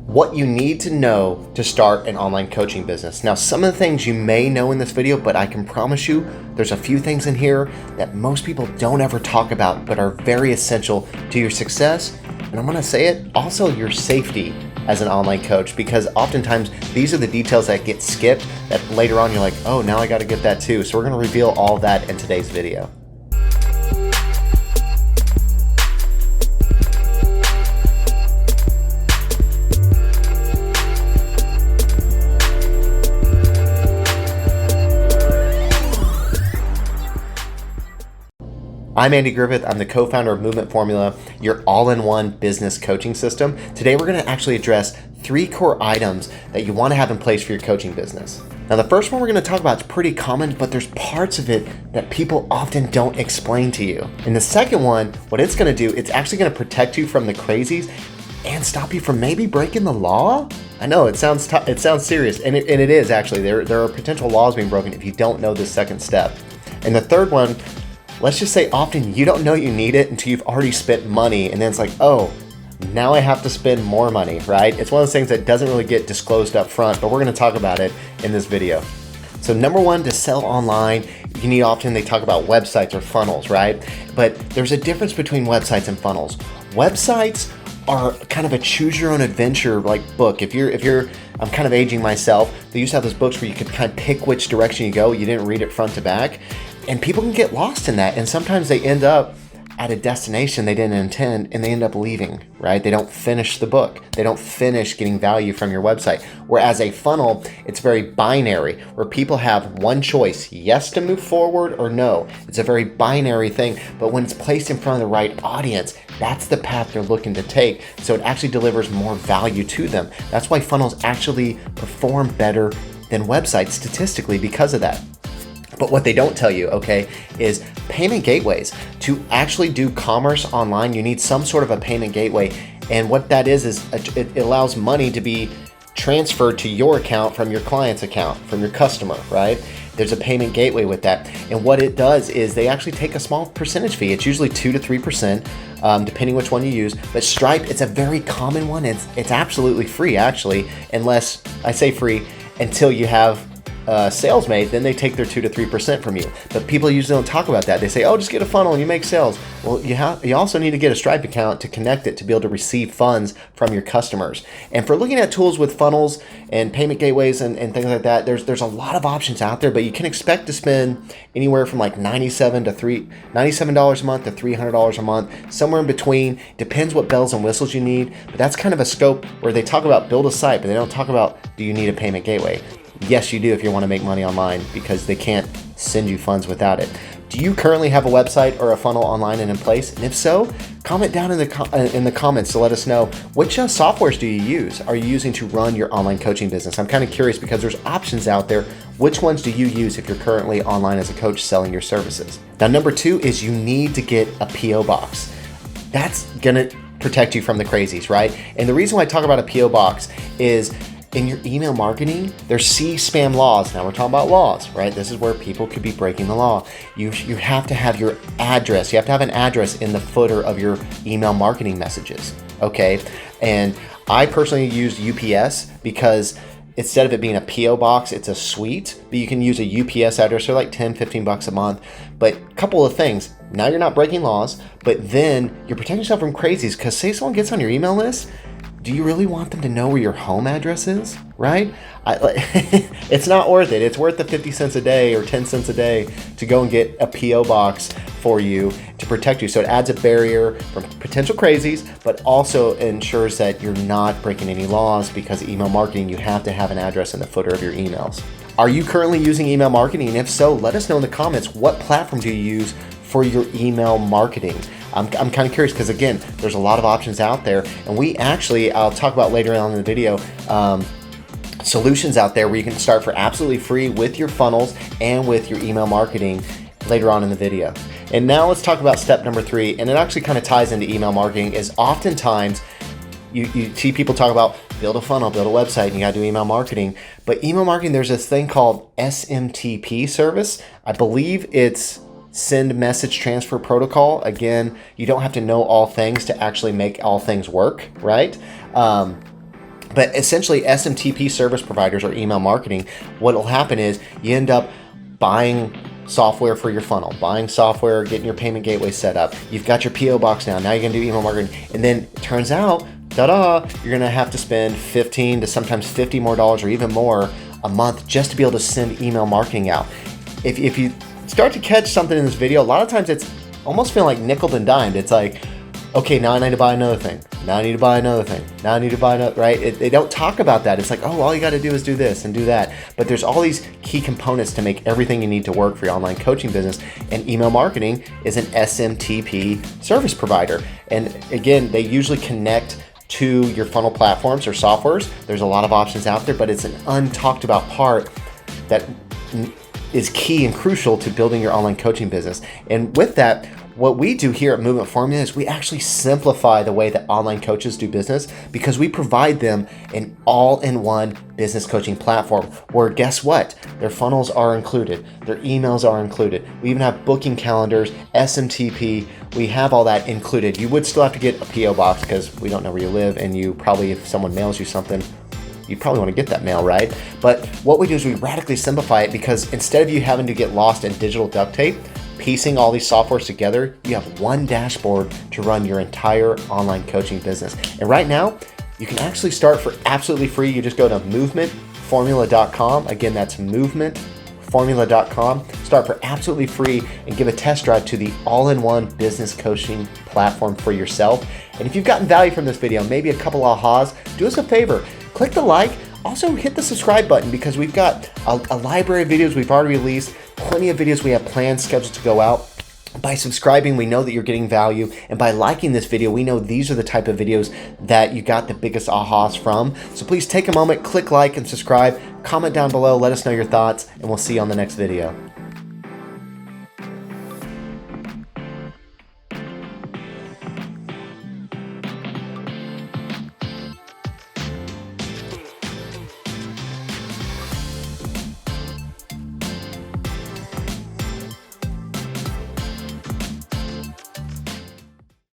what you need to know to start an online coaching business. Now, some of the things you may know in this video, but I can promise you there's a few things in here that most people don't ever talk about, but are very essential to your success. And I'm gonna say it, also your safety as an online coach, because oftentimes these are the details that get skipped that later on you're like, oh, now I gotta get that too. So we're gonna reveal all that in today's video. I'm Andy Griffith. I'm the co-founder of Movement Formula, your all-in-one business coaching system. Today, we're going to actually address 3 core items that you want to have in place for your coaching business. Now, the first one we're going to talk about is pretty common, but there's parts of it that people often don't explain to you. And the second one, what it's going to do, it's actually going to protect you from the crazies and stop you from maybe breaking the law. I know it sounds serious, and it is actually. There are potential laws being broken if you don't know this second step. And the third one, let's just say often you don't know you need it until you've already spent money, and then it's like, oh, now I have to spend more money, right? It's one of those things that doesn't really get disclosed up front, but we're gonna talk about it in this video. So number one, to sell online, you need often, they talk about websites or funnels, right? But there's a difference between websites and funnels. Websites are kind of a choose your own adventure like book. If you're, I'm kind of aging myself, they used to have those books where you could kind of pick which direction you go. You didn't read it front to back. And people can get lost in that, and sometimes they end up at a destination they didn't intend, and they end up leaving, right? They don't finish the book. They don't finish getting value from your website. Whereas a funnel, it's very binary, where people have one choice, yes to move forward or no. It's a very binary thing, but when it's placed in front of the right audience, that's the path they're looking to take, so it actually delivers more value to them. That's why funnels actually perform better than websites statistically because of that. But what they don't tell you, okay, is payment gateways. To actually do commerce online, you need some sort of a payment gateway. And what that is it allows money to be transferred to your account from your client's account, from your customer, right? There's a payment gateway with that. And what it does is they actually take a small percentage fee. It's usually 2 to 3%, depending which one you use. But Stripe, it's a very common one. It's absolutely free, actually, unless I say free until you have sales made, then they take their 2 to 3% from you. But people usually don't talk about that. They say, oh, just get a funnel and you make sales. Well, you also need to get a Stripe account to connect it to be able to receive funds from your customers. And for looking at tools with funnels and payment gateways and things like that, there's a lot of options out there, but you can expect to spend anywhere from like $97 a month to $300 a month, somewhere in between. Depends what bells and whistles you need, but that's kind of a scope where they talk about build a site, but they don't talk about, do you need a payment gateway? Yes, you do if you want to make money online, because they can't send you funds without it. Do you currently have a website or a funnel online and in place? And if so, comment down in the comments to let us know, which softwares do you use? Are you using to run your online coaching business? I'm kind of curious because there's options out there. Which ones do you use if you're currently online as a coach selling your services? Now, number 2 is you need to get a PO box. That's gonna protect you from the crazies, right? And the reason why I talk about a PO box is in your email marketing, there's spam laws. Now we're talking about laws, right? This is where people could be breaking the law. You have to have your address. You have to have an address in the footer of your email marketing messages, okay? And I personally use UPS because instead of it being a PO box, it's a suite, but you can use a UPS address for like 10, 15 bucks a month. But a couple of things, now you're not breaking laws, but then you're protecting yourself from crazies, because say someone gets on your email list, do you really want them to know where your home address is, right? It's not worth it. It's worth the 50 cents a day or 10 cents a day to go and get a PO box for you to protect you. So it adds a barrier from potential crazies, but also ensures that you're not breaking any laws, because email marketing, you have to have an address in the footer of your emails. Are you currently using email marketing? And if so, let us know in the comments, what platform do you use for your email marketing? I'm kind of curious, because again, there's a lot of options out there, and we actually, I'll talk about later on in the video, solutions out there where you can start for absolutely free with your funnels and with your email marketing later on in the video. And now let's talk about step number 3, and it actually kind of ties into email marketing. Is oftentimes you see people talk about build a funnel, build a website, and you gotta do email marketing. But email marketing, there's this thing called SMTP service. I believe it's send message transfer protocol. Again, you don't have to know all things to actually make all things work, right? But essentially, SMTP service providers or email marketing, what will happen is you end up buying software for your funnel, buying software, getting your payment gateway set up. You've got your PO box now. Now you're going to do email marketing. And then it turns out, ta-da, you're going to have to spend $15 to sometimes $50 more or even more a month just to be able to send email marketing out. If you start to catch something in this video, a lot of times it's almost feeling like nickel and dimed. It's like, okay, now I need to buy another thing. Now I need to buy another thing. Now I need to buy another, right? They don't talk about that. It's like, oh, all you got to do is do this and do that. But there's all these key components to make everything you need to work for your online coaching business. And email marketing is an SMTP service provider. And again, they usually connect to your funnel platforms or softwares. There's a lot of options out there, but it's an untalked about part that is key and crucial to building your online coaching business. And with that, what we do here at Movement Formula is we actually simplify the way that online coaches do business, because we provide them an all-in-one business coaching platform where, guess what? Their funnels are included, their emails are included. We even have booking calendars, SMTP. We have all that included. You would still have to get a PO box because we don't know where you live, and you probably, if someone mails you something, you probably want to get that mail, right? But what we do is we radically simplify it, because instead of you having to get lost in digital duct tape, piecing all these softwares together, you have one dashboard to run your entire online coaching business. And right now, you can actually start for absolutely free. You just go to movementformula.com. Again, that's movementformula.com. Start for absolutely free and give a test drive to the all-in-one business coaching platform for yourself. And if you've gotten value from this video, maybe a couple ahas, do us a favor, click the like. Also hit the subscribe button, because we've got a library of videos we've already released, plenty of videos we have planned, scheduled to go out. By subscribing, we know that you're getting value, and by liking this video, we know these are the type of videos that you got the biggest ahas from. So please take a moment, click like and subscribe, comment down below, let us know your thoughts, and we'll see you on the next video.